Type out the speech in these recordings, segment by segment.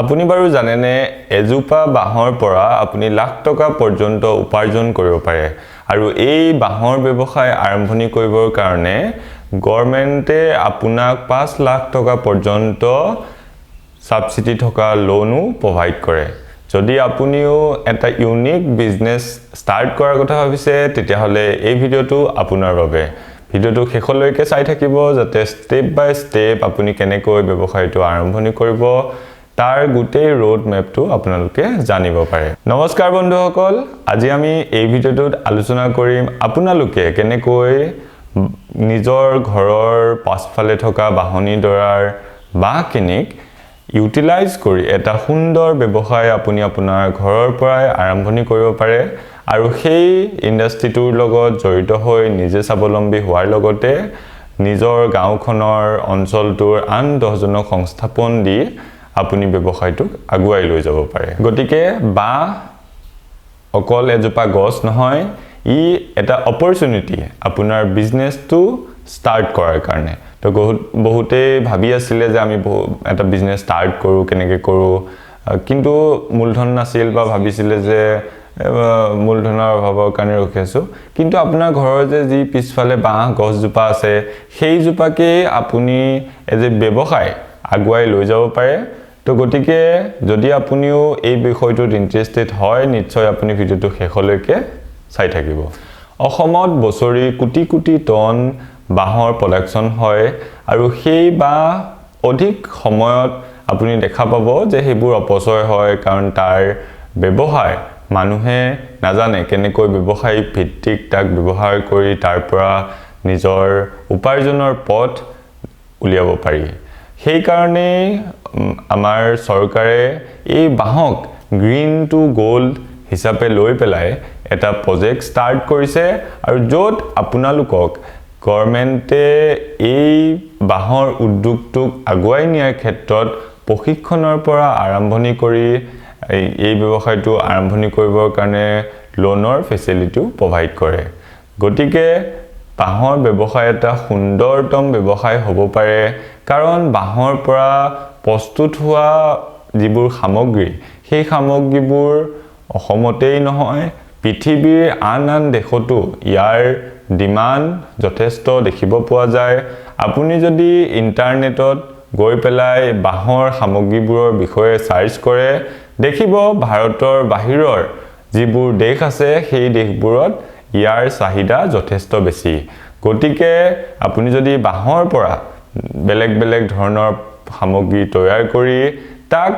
আপুনি বাৰু জানেনে এজোপা বাঁহৰ পৰা আপুনি লাখ টকা পৰ্যন্ত উপাৰ্জন কৰিব পাৰে আৰু এই বাঁহৰ ব্যৱসায় আৰম্ভণি কৰিবৰ কাৰণে গভৰ্ণমেণ্টে আপোনাক 5 লাখ টকা পৰ্যন্ত সাবসিডি থকা লোনও প্ৰভাইড কৰে যদি আপুনিও এটা ইউনিক বিজনেস ষ্টাৰ্ট কৰাৰ কথা ভাবিছে তেতিয়া হলে এই ভিডিওটো আপোনাৰ বাবে ভিডিওটো শেষলৈকে চাই থাকিব যাতে স্টেপ বাই স্টেপ আপুনি কেনেকৈ ব্যৱসায়টো আৰম্ভণি কৰিব তাৰ গোটেই ৰোড মেপটো আপোনালোকে জানিব পাৰে নমস্কাৰ বন্ধুসকল আজি আমি এই ভিডিওটোত আলোচনা কৰিম আপোনালোকে কেনেকৈ নিজৰ ঘৰৰ পাছফালে থকা বাহনী দৰাৰ বাহখিনিক ইউটিলাইজ কৰি এটা সুন্দৰ ব্যৱসায় আপুনি আপোনাৰ ঘৰৰ পৰাই আৰম্ভণি কৰিব পাৰে আৰু সেই ইন্ডাষ্ট্ৰিটোৰ লগত জড়িত হৈ নিজে স্বাৱলম্বী হোৱাৰ লগতে নিজৰ গাঁওখনৰ অঞ্চলটোৰ আন 10 জনক সংস্থাপন দি আপুনি ব্যৱসায়টোক আগুৱাই লৈ যাব পাৰে গতিকে বাহ অকল এজোপা গছ নহয় ই এটা অপৰচুনিটি আপোনাৰ বিজনেসটো ষ্টাৰ্ট কৰাৰ কাৰণে তো বহুতে ভাবি আছিল যে আমি এটা বিজনেস ষ্টাৰ্ট কৰো কেনেকৈ কৰো কিন্তু মূলধন নাছিল বা ভাবিছিল যে মূলধনৰ অভাৱৰ কাৰণে ৰখিছো কিন্তু আপোনাৰ ঘৰৰ যে পিছফালে বাহ গছজোপা আছে সেই জোপাকে আপুনি এজে ব্যৱসায় আগুৱাই লৈ যাব পাৰে তো গতিকে যদি আপুনিও এই বিষয়টোত ইন্টাৰেষ্টেড হয় নিশ্চয় আপুনি ভিডিওটো শেষলৈকে চাই থাকিব অসমত বছৰি কোটি কোটি টন বাহৰ প্ৰডাকশন হয় আৰু সেই বাহ অধিক সময়ত আপুনি দেখা পাব যে হেবোৰ অপচয় হয় কাৰণ তাৰ ব্যৱহাৰ মানুহে নাজানে কেনেকৈ ব্যৱসায়িক ভিত্তিক তাক ব্যৱহাৰ কৰি তাৰ পৰা নিজৰ উপাৰ্জনৰ পথ উলিয়াব পাৰি সেই কাৰণে আমাৰ চৰকাৰে এই বাহক গ্ৰীণ টু গোল্ড হিচাপে লৈ পেলাই এটা প্ৰজেক্ট ষ্টাৰ্ট কৰিছে আৰু যত আপোনালোকক গভৰ্ণমেণ্টে এই বাহৰ উদ্যোগটোক আগুৱাই নিয়াৰ ক্ষেত্ৰত প্ৰশিক্ষণৰ পৰা আৰম্ভণি কৰি এই ব্যৱসায়টো আৰম্ভণি কৰিবৰ কাৰণে লোনৰ ফেচিলিটিও প্ৰভাইড কৰে গতিকে বাহৰ ব্যৱসায় এটা সুন্দৰতম ব্যৱসায় হ'ব পাৰে কাৰণ বাহৰ পৰা প্ৰস্তুত হোৱা যিবোৰ সামগ্ৰী সেই সামগ্ৰীবোৰ অসমতেই নহয় পৃথিৱীৰ আন দেশতো ইয়াৰ ডিমান্ড যথেষ্ট দেখিব পোৱা যায় আপুনি যদি ইন্টাৰনেটত গৈ পেলাই বাহৰ সামগ্ৰীবোৰৰ বিষয়ে সাৰ্চ কৰে দেখিব ভাৰতৰ বাহিৰৰ যিবোৰ দেশ আছে সেই দেশবোৰত ইয়াৰ চাহিদা যথেষ্ট বেছি গতিকে আপুনি যদি বাহৰ পৰা বেলেগ বেলেগ ধৰণৰ সামগ্ৰী তৈয়াৰ কৰি তাক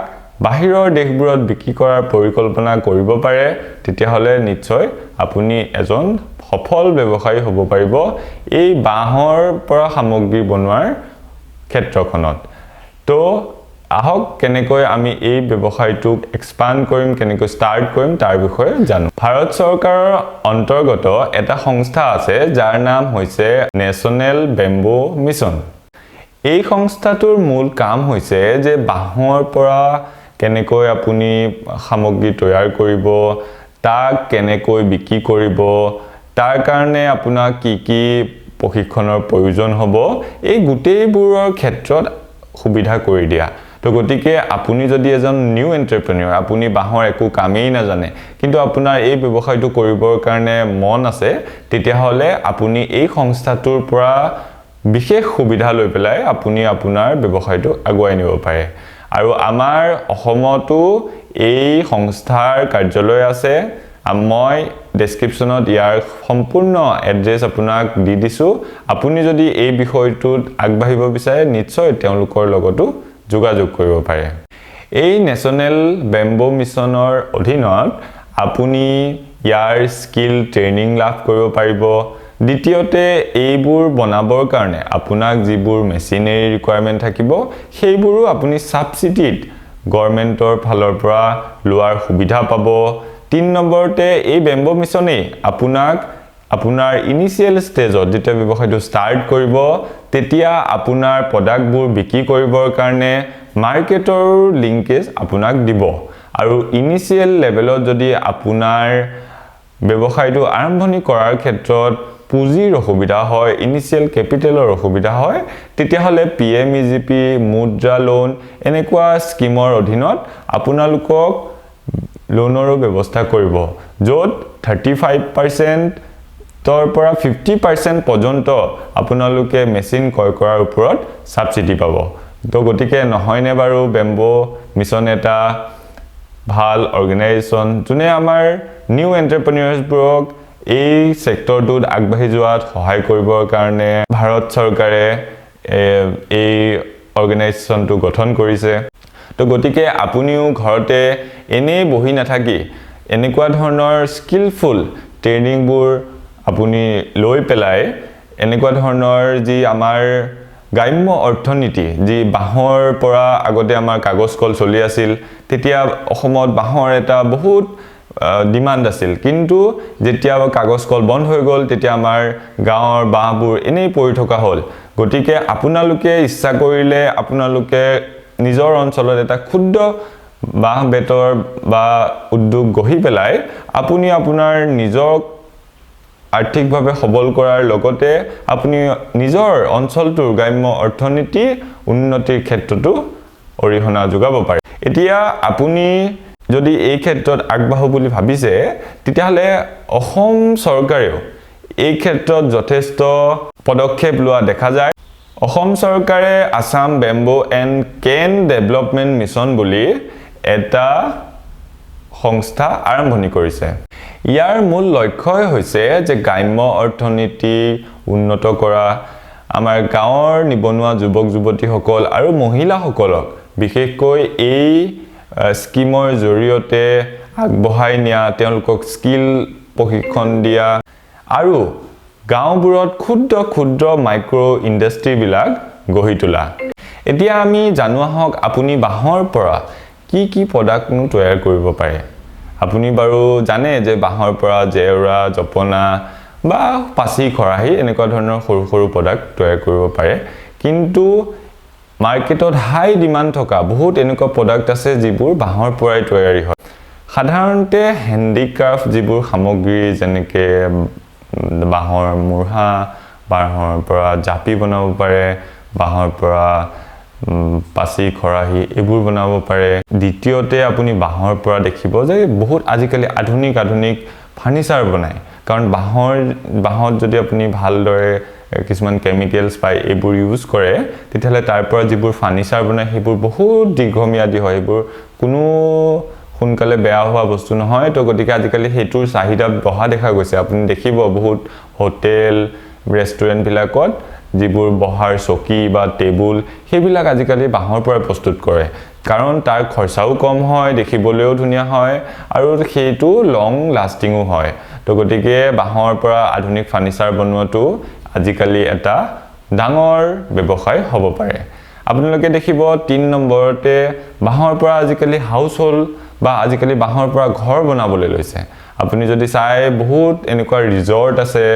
বাহিৰৰ দেশবোৰত বিক্ৰী কৰাৰ পৰিকল্পনা কৰিব পাৰে তেতিয়া হলে নিশ্চয় আপুনি এজন সফল ব্যৱসায়ী হ'ব পাৰিব এই বাহৰ পৰা সামগ্ৰী বনোৱাৰ ক্ষেত্ৰখনত তো আহক কেনেকৈ আমি এই ব্যৱসায়টোক এক্সপান্ড কৰিম কেনেকৈ ষ্টাৰ্ট কৰিম তাৰ বিষয়ে জানো ভাৰত চৰকাৰৰ অন্তৰ্গত এটা সংস্থা আছে যাৰ নাম হৈছে নেশ্যনেল বেম্বো মিছন এই সংস্থাটোৰ মূল কাম হৈছে যে বাহৰ পৰা কেনেকৈ আপুনি সামগ্ৰী তৈয়াৰ কৰিব তাক কেনেকৈ বিক্ৰী কৰিব তাৰ কাৰণে আপোনাক কি প্ৰশিক্ষণৰ প্ৰয়োজন হ'ব এই গোটেইবোৰৰ ক্ষেত্ৰত সুবিধা কৰি দিয়া তো গতিকে আপুনি যদি এজন নিউ এন্টাৰপ্ৰেনিয়ৰ আপুনি বাহৰ একো কামেই নাজানে কিন্তু আপোনাৰ এই ব্যৱসায়টো কৰিবৰ কাৰণে মন আছে তেতিয়া হলে আপুনি এই সংস্থাটোৰ পৰা বিশেষ সুবিধা লৈ পেলাই আপুনি আপোনাৰ ব্যৱসায়টো আগুৱাই নিব পাৰে আৰু আমাৰ অসমতো এই সংস্থাৰ কাৰ্যালয় আছে মই ডেসক্ৰিপচনত ইয়াৰ সম্পূৰ্ণ এড্ৰেছ আপোনাক দি দিছো আপুনি যদি এই বিষয়টোত আগবাঢ়িব বিচাৰে নিশ্চয় তেওঁলোকৰ লগতো যোগাযোগ কৰিব পাৰে এই নেশ্যনেল বেম্বো মিছনৰ অধীনত আপুনি ইয়াৰ স্কিল ট্ৰেইনিং লাভ কৰিব পাৰিব দ্বিতীয়তে এইবোৰ বনাবৰ কাৰণে আপোনাক যিবোৰ মেচিনাৰী ৰিকুৱাৰমেন্ট থাকিব সেইবোৰো আপুনি সাবসিডিত গভৰ্ণমেণ্টৰ ফালৰ পৰা লোৱাৰ সুবিধা পাব 3 নম্বৰতে এই বেম্বো মিছনে আপোনাক আপোনাৰ ইনিশিয়েল ষ্টেজত যেতিয়া ব্যৱসায়টো ষ্টাৰ্ট কৰিব তেতিয়া আপোনাৰ প্ৰডাক্টবোৰ বিক্ৰী কৰিবৰ কাৰণে মাৰ্কেটৰ লিংকেজ আপোনাক দিব আৰু ইনিশিয়েল লেভেলত যদি আপোনাৰ ব্যৱসায়টো আৰম্ভণি কৰাৰ ক্ষেত্ৰত পুঁজিৰ অসুবিধা হয় ইনিশিয়াল ক্যাপিটেলৰ অসুবিধা হয় তেতিয়া হলে PMEGP মুদ্ৰা লোন এনেকুৱা স্কিমৰ অধীনত আপোনালোকক লোনৰো ব্যৱস্থা কৰিব য'ত 35% তৰ পৰা 50% পৰ্যন্ত আপোনালোকে মেচিন ক্ৰয় কৰাৰ ওপৰত সাবসিডি পাব তো গতিকে নহয়নে বাৰু বেম্বো মিছন এটা ভাল অৰ্গানাইজেশ্যন যোনে আমাৰ নিউ এন্টাৰপ্ৰেনিউৰছবোৰক এই সেক্টৰটোত আগবাঢ়ি যোৱাত সহায় কৰিবৰ কাৰণে ভাৰত চৰকাৰে এই অৰ্গানাইজেশ্যনটো গঠন কৰিছে তো গতিকে আপুনিও ঘৰতে এনে বহি নাথাকি এনেকুৱা ধৰণৰ স্কিলফুল ট্ৰেইনিংবোৰ আপুনি লৈ পেলাই এনেকুৱা ধৰণৰ যি আমাৰ গ্ৰাম্য অৰ্থনীতি যি বাঁহৰ পৰা আগতে আমাৰ কাগজ কল চলি আছিল তেতিয়া অসমত বাঁহৰ এটা বহুত ডিমান্ড আছিল কিন্তু যেতিয়া কাগজ কল বন্ধ হৈ গ'ল তেতিয়া আমাৰ গাঁৱৰ বাঁহবোৰ এনেই পৰি থকা হ'ল গতিকে আপোনালোকে ইচ্ছা কৰিলে আপোনালোকে নিজৰ অঞ্চলত এটা ক্ষুদ্ৰ বাঁহ বেতৰ বা উদ্যোগ গঢ়ি পেলাই আপুনি আপোনাৰ নিজক আৰ্থিকভাৱে সবল কৰাৰ লগতে আপুনি নিজৰ অঞ্চলটোৰ গ্ৰাম্য অৰ্থনীতি উন্নতিৰ ক্ষেত্ৰতো অৰিহণা যোগাব পাৰে এতিয়া আপুনি যদি এই ক্ষেত্ৰত আগবাঢ়ো বুলি ভাবিছে তেতিয়াহলে অসম চৰকাৰেও এই ক্ষেত্ৰত যথেষ্ট পদক্ষেপ লোৱা দেখা যায় অসম চৰকাৰে Assam bamboo and cane development mission বুলি এটা সংস্থা আৰম্ভণি কৰিছে ইয়াৰ মূল লক্ষ্যই হৈছে যে গ্ৰাম্য অৰ্থনীতি উন্নত কৰা আমাৰ গাঁৱৰ নিবনুৱা যুৱক যুৱতীসকল আৰু মহিলাসকলক বিশেষকৈ এই স্কিমৰ জৰিয়তে আগবঢ়াই নিয়া তেওঁলোকক স্কিল প্ৰশিক্ষণ দিয়া আৰু গাঁওবোৰত ক্ষুদ্ৰ ক্ষুদ্ৰ মাইক্ৰো ইণ্ডাষ্ট্ৰী বিলাক গঢ়ি তোলা এতিয়া আমি জানো আহক আপুনি বাঁহৰ পৰা কি প্ৰডাক্ট তৈয়াৰ কৰিব পাৰে আপুনি বাৰু জানে যে বাঁহৰ পৰা জেওৰা জপনা বা পাচি খৰাহি এনেকুৱা ধৰণৰ সৰু সৰু প্ৰডাক্ট তৈয়াৰ কৰিব পাৰে কিন্তু মাৰ্কেটত হাই ডিমান্ড থকা বহুত এনেকুৱা প্ৰডাক্ট আছে যিবোৰ বাঁহৰ পৰাই তৈয়াৰী হয় সাধাৰণতে হ্যান্ডিক্ৰাফট যিবোৰ সামগ্ৰী যেনেকে বাঁহৰ মুঢ়া বাঁহৰ পৰা জাপি বনাব পাৰে বাঁহৰ পৰা পাচি খৰাহি এইবোৰ বনাব পাৰে দ্বিতীয়তে আপুনি বাঁহৰ পৰা দেখিব যে বহুত আজিকালি আধুনিক ফাৰ্নিচাৰ বনায় কাৰণ বাঁহত যদি আপুনি ভালদৰে কিছুমান কেমিকেলছ পায় এইবোৰ ইউজ কৰে তেতিয়াহলে তাৰ পৰা যিবোৰ ফাৰ্নিচাৰ বনায় সেইবোৰ বহুত দীৰ্ঘম্যাদী হয় এইবোৰ কোনো সোনকালে বেয়া হোৱা বস্তু নহয় তো গতিকে আজিকালি হেতুৰ চাহিদা বঢ়া দেখা গৈছে আপুনি দেখিব বহুত হোটেল ৰেষ্টুৰেণ্ট বিলাকত যিবোৰ বহাৰ চকী বা টেবুল সেইবিলাক আজিকালি বাঁহৰ পৰা প্ৰস্তুত কৰে কাৰণ তাৰ খৰচাও কম হয় দেখিবলৈও ধুনীয়া হয় আৰু সেইটো লং লাষ্টিংও হয় তো গতিকে বাঁহৰ পৰা আধুনিক ফাৰ্নিচাৰ বনোৱাটো আজিকালি এটা ডাঙৰ ব্যৱসায় হ'ব পাৰে আপোনালোকে দেখিব 3 নম্বৰতে বাঁহৰ পৰা আজিকালি হাউস হোল্ড বা আজিকালি বাঁহৰ পৰা ঘৰ বনাবলৈ লৈছে আপুনি যদি চাই বহুত এনেকুৱা ৰিজৰ্ট আছে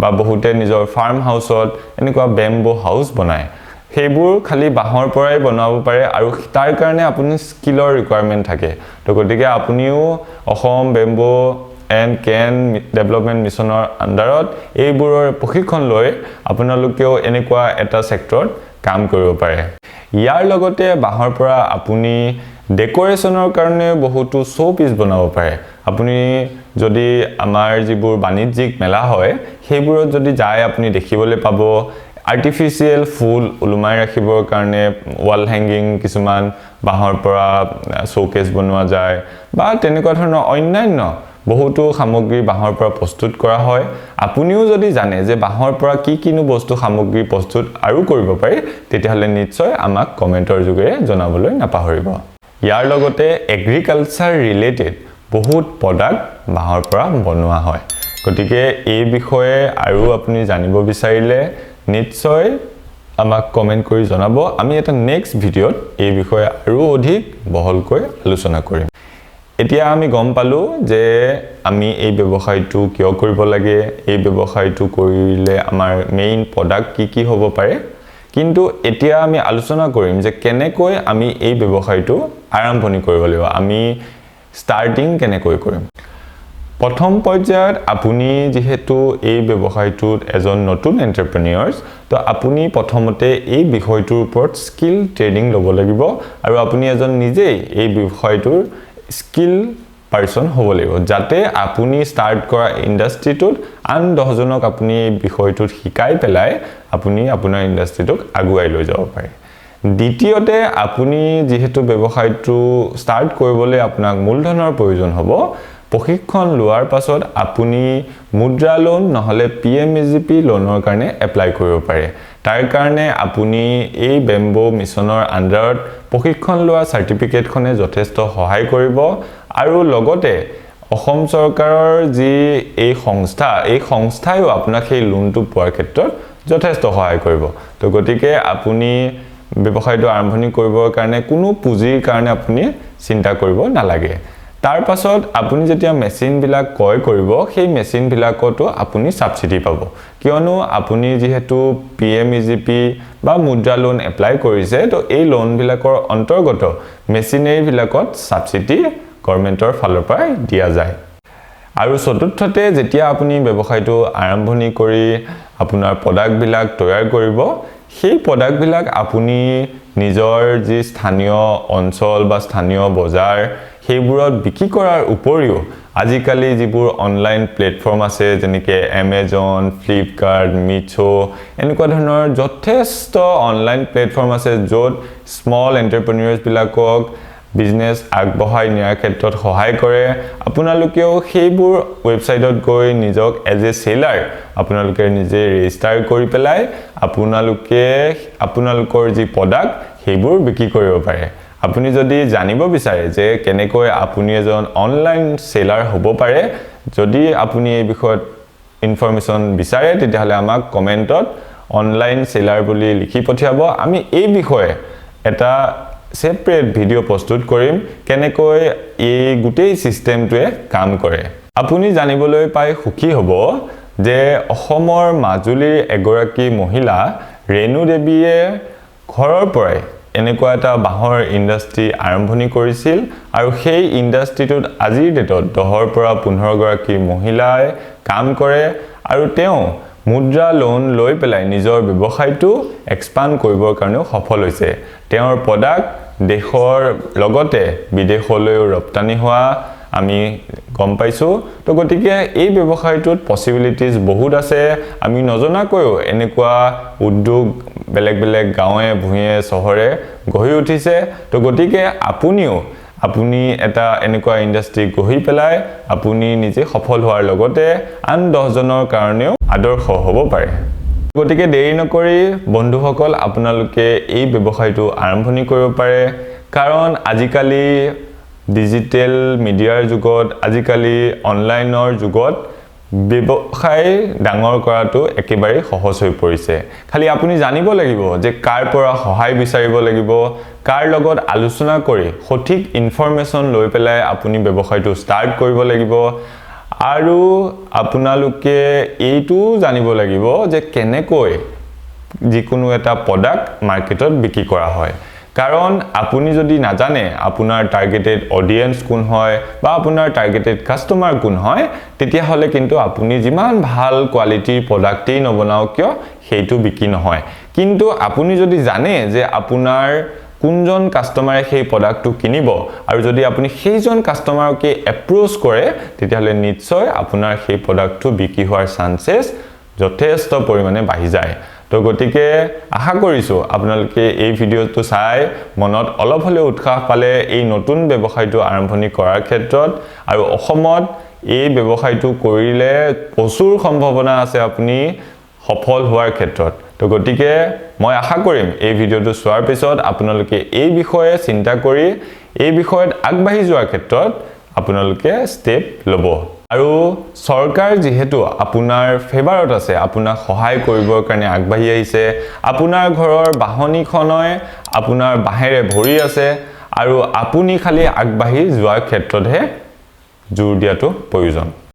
বা বহুতে নিজৰ ফাৰ্ম হাউসত এনেকুৱা বেম্বো হাউস বনায় সেইবোৰ খালি বাঁহৰ পৰাই বনাব পাৰে আৰু তাৰ কাৰণে আপুনি স্কিলৰ ৰিকুৱাৰমেন্ট থাকে তো গতিকে আপুনিও Assam bamboo and cane development মিছনৰ আন্ডাৰত এইবোৰৰ প্ৰশিক্ষণ লৈ আপোনালোকেও এনেকুৱা এটা সেক্টৰত কাম কৰিব পাৰে ইয়াৰ লগতে বাঁহৰ পৰা আপুনি ডেকোৰেশনৰ কাৰণে বহুতো শো পিস বনাব পাৰে আপুনি যদি আমাৰ যিবোৰ বাণিজ্যিক মেলা হয় সেইবোৰত যদি যায় আপুনি দেখিবলৈ পাব আৰ্টিফিশিয়াল ফুল উলুমাই ৰাখিবৰ কাৰণে ওয়াল হ্যাঙ্গিং কিছুমান বাঁহৰ পৰা শোকেস বনোৱা যায় বা তেনেকুৱা ধৰণৰ অন্যান্য বহুতো সামগ্ৰী বাঁহৰ পৰা প্ৰস্তুত কৰা হয় আপুনিও যদি জানে যে বাঁহৰ পৰা কিনো বস্তু সামগ্ৰী প্ৰস্তুত আৰু কৰিব পাৰে তেতিয়াহলে নিশ্চয় আমাক কমেন্টৰ যোগেৰে জনাবলৈ নাপাহৰিব ইয়াৰ লগতে এগ্ৰিকালচাৰ ৰিলেটেড বহুত প্ৰডাক্ট বাঁহৰ পৰা বনোৱা হয় গতিকে এই বিষয়ে আৰু আপুনি জানিব বিচাৰিলে নিশ্চয় আমাক কমেন্ট কৰি জনাব আমি এটা নেক্সট ভিডিঅত এই বিষয়ে আৰু অধিক বহলকৈ আলোচনা কৰিম এতিয়া আমি গম পালো যে আমি এই ব্যৱসায়টো কিয় কৰিব লাগে এই ব্যৱসায়টো কৰিলে আমাৰ মেইন প্ৰডাক্ট কি হ'ব পাৰে কিন্তু এতিয়া আমি আলোচনা কৰিম যে কেনেকৈ আমি এই ব্যৱসায়টো আৰম্ভণি কৰিব লাগিব আমি স্টাৰ্টিং কেনেকৈ কৰিম প্ৰথম পৰ্যায়ত আপুনি যেহেতু এই ব্যৱসায়টোত এজন নতুন এন্টাৰপ্ৰেনিয়ৰ্স তো আপুনি প্ৰথমতে এই বিষয়টোৰ ওপৰত স্কিল ট্ৰেনিং ল'ব লাগিব আৰু আপুনি এজন নিজেই এই বিষয়টোৰ স্কিল পাৰ্সন হ'ব লাগিব যাতে আপুনি ষ্টাৰ্ট কৰা ইন্ডাষ্ট্ৰিটোত আন 10 জনক আপুনি এই বিষয়টোত শিকাই পেলাই আপুনি আপোনাৰ ইন্ডাষ্ট্ৰিটোক আগুৱাই লৈ যাব পাৰে দ্বিতীয়তে আপুনি যেহেতু ব্যৱসায়টো ষ্টাৰ্ট কৰিবলৈ আপোনাক মূলধনৰ প্ৰয়োজন হ'ব প্ৰশিক্ষণ লোৱাৰ পাছত আপুনি মুদ্ৰা লোন নহলে PMEGP লোনৰ কাৰণে এপ্লাই কৰিব পাৰে তাৰ কাৰণে আপুনি এই বেম্বো মিছনৰ আন্ডাৰত প্ৰশিক্ষণ লোৱা সাৰ্টিফিকেটখনে যথেষ্ট সহায় কৰিব আৰু লগতে অসম চৰকাৰৰ যি এই সংস্থায়ও আপোনাক সেই লোনটো পোৱাৰ ক্ষেত্ৰত যথেষ্ট সহায় কৰিব তো গতিকে আপুনি ব্যৱসায়টো আৰম্ভণি কৰিবৰ কাৰণে কোনো পুঁজিৰ কাৰণে আপুনি চিন্তা কৰিব নালাগে তাৰ পাছত আপুনি যেতিয়া মেচিন বিলাক ক্ৰয় কৰিব সেই মেচিন বিলাকতো আপুনি সাবসিডি পাব কিয়নো আপুনি যেহেতু PMEGP বা মুদ্ৰা লোন এপ্লাই কৰিছে তো এই লোন বিলাকৰ অন্তৰ্গত মেচিনাৰী বিলাকত সাবসিডি গভৰ্ণমেণ্টৰ ফালৰ পৰা দিয়া যায় আৰু চতুৰ্থতে যেতিয়া আপুনি ব্যৱসায়টো আৰম্ভণি কৰি আপোনাৰ প্ৰডাক্ট বিলাক তৈয়াৰ কৰিব সেই প্ৰডাক্ট বিলাক আপুনি নিজৰ যি স্থানীয় অঞ্চল বা স্থানীয় বজাৰ সেইবোৰত বিক্ৰী কৰাৰ উপৰিও আজিকালি যিবোৰ অনলাইন প্লেটফৰ্ম আছে যেনেকৈ Amazon, Flipkart, Meesho এনেকুৱা ধৰণৰ যথেষ্ট অনলাইন প্লেটফৰ্ম আছে য'ত স্মল এন্টাৰপ্ৰেনিয়ৰ্স বিলাকক বিজনেস আগবঢ়াই নিয়াৰ ক্ষেত্ৰত সহায় কৰে আপোনালোকেও সেইবোৰ ৱেবছাইটত গৈ নিজক এজ এ সেলাৰ আপোনালোকে নিজে ৰেজিষ্টাৰ কৰি পেলাই আপোনালোকৰ যি প্ৰডাক্ট সেইবোৰ বিক্ৰী কৰিব পাৰে আপুনি যদি জানিব বিচাৰে যে কেনেকৈ আপুনি এজন অনলাইন সেলাৰ হ'ব পাৰে যদি আপুনি এই বিষয়ত ইনফৰমেশন বিচাৰে তেতিয়াহলে আমাক কমেন্টত অনলাইন সেলাৰ বুলি লিখি পঠিয়াব আমি এই বিষয়ে এটা সেপাৰেট ভিডিও প্ৰস্তুত কৰিম কেনেকৈ এই গোটেই সিস্টেমটোৱে কাম কৰে আপুনি জানিবলৈ পাই সুখী হ'ব যে অসমৰ মাজুলীৰ এগৰাকী মহিলা ৰেণু দেৱীয়ে ঘৰৰ পৰাই এনেকুৱা এটা বাহৰ ইন্ডাষ্ট্ৰি আৰম্ভণি কৰিছিল আৰু সেই ইন্ডাষ্ট্ৰিটোত আজিৰ ডেটত 10 পৰা 15 গৰাকী মহিলাই কাম কৰে আৰু তেওঁ মুদ্ৰা লোন লৈ পেলাই নিজৰ ব্যৱসায়টো এক্সপান্ড কৰিবৰ কাৰণে সফল হৈছে তেওঁৰ প্ৰডাক্ট দেশৰ লগতে বিদেশলৈও ৰপ্তানি হোৱা আমি গম পাইছো তো গতিকে এই ব্যৱসায়টোত পসিবিলিটিজ বহুত আছে আমি নজনাকৈও এনেকুৱা উদ্যোগ বেলেগ গাঁৱে ভূঞে চহৰে গঢ়ি উঠিছে তো গতিকে আপুনি এটা এনেকুৱা ইন্ডাষ্ট্ৰি গঢ়ি পেলাই আপুনি নিজে সফল হোৱাৰ লগতে আন 10 জনৰ কাৰণেও আদৰ্শ হ'ব পাৰে গতিকে দেৰি নকৰি বন্ধুসকল আপোনালোকে এই ব্যৱসায়টো আৰম্ভণি কৰিব পাৰে কাৰণ আজিকালি ডিজিটেল মিডিয়াৰ যুগত আজিকালি অনলাইনৰ যুগত ব্যৱসায় ডাঙৰ কৰাটো একেবাৰে সহজ হৈ পৰিছে খালি আপুনি জানিব লাগিব যে কাৰ পৰা সহায় বিচাৰিব লাগিব কাৰ লগত আলোচনা কৰি সঠিক ইনফৰমেশন লৈ পেলাই আপুনি ব্যৱসায়টো ষ্টাৰ্ট কৰিব লাগিব আৰু আপোনালোকে এইটো জানিব লাগিব যে কেনেকৈ যিকোনো এটা প্ৰডাক্ট মাৰ্কেটত বিক্ৰী কৰা হয় কাৰণ আপুনি যদি নাজানে আপোনাৰ টাৰ্গেটেড অডিয়েন্স কোন হয় বা আপোনাৰ টাৰ্গেটেড কাস্টমাৰ কোন হয় তেতিয়া হলে কিন্তু আপুনি যিমান ভাল কোৱালিটিৰ প্ৰডাক্টই নবনাও কিয় সেইটো বিক্ৰী নহয় কিন্তু আপুনি যদি জানে যে আপোনাৰ কোনজন কাস্টমাৰে সেই প্ৰডাক্টটো কিনিব আৰু যদি আপুনি সেইজন কাস্টমাৰকে এপ্ৰোচ কৰে তেতিয়া হলে নিশ্চয় আপোনাৰ সেই প্ৰডাক্টটো বিক্ৰী হোৱাৰ চান্সেছ যথেষ্ট পৰিমাণে বাঢ়ি যায় তো গতিকে আশা কৰিছো আপোনালোকে এই ভিডিওটো চাই মনত অলপ হলে উৎসাহ পালে এই নতুন ব্যৱসায়টো আৰম্ভণি কৰাৰ ক্ষেত্ৰত আৰু অসমত এই ব্যৱসায়টো কৰিলে প্ৰচুৰ সম্ভাৱনা আছে আপুনি সফল হোৱাৰ ক্ষেত্ৰত তো গতিকে মই আশা কৰিম এই ভিডিওটো চোৱাৰ পিছত আপোনালোকে এই বিষয়ে চিন্তা কৰি এই বিষয়ত আগবাঢ়ি যোৱাৰ ক্ষেত্ৰত আপোনালোকে ষ্টেপ ল'ব আৰু সৰকাৰ যেহেতু আপোনাৰ ফেভাৰত আছে আপোনাক সহায় কৰিবৰ কাৰণে আগবাঢ়ি আহিছে আপোনাৰ ঘৰৰ বাহনীখনয় আপোনাৰ বাহেৰে ভৰি আছে আৰু আপুনি খালি আগবাঢ়ি যোৱাৰ ক্ষেত্ৰতহে জোৰ দিয়াটো প্ৰয়োজন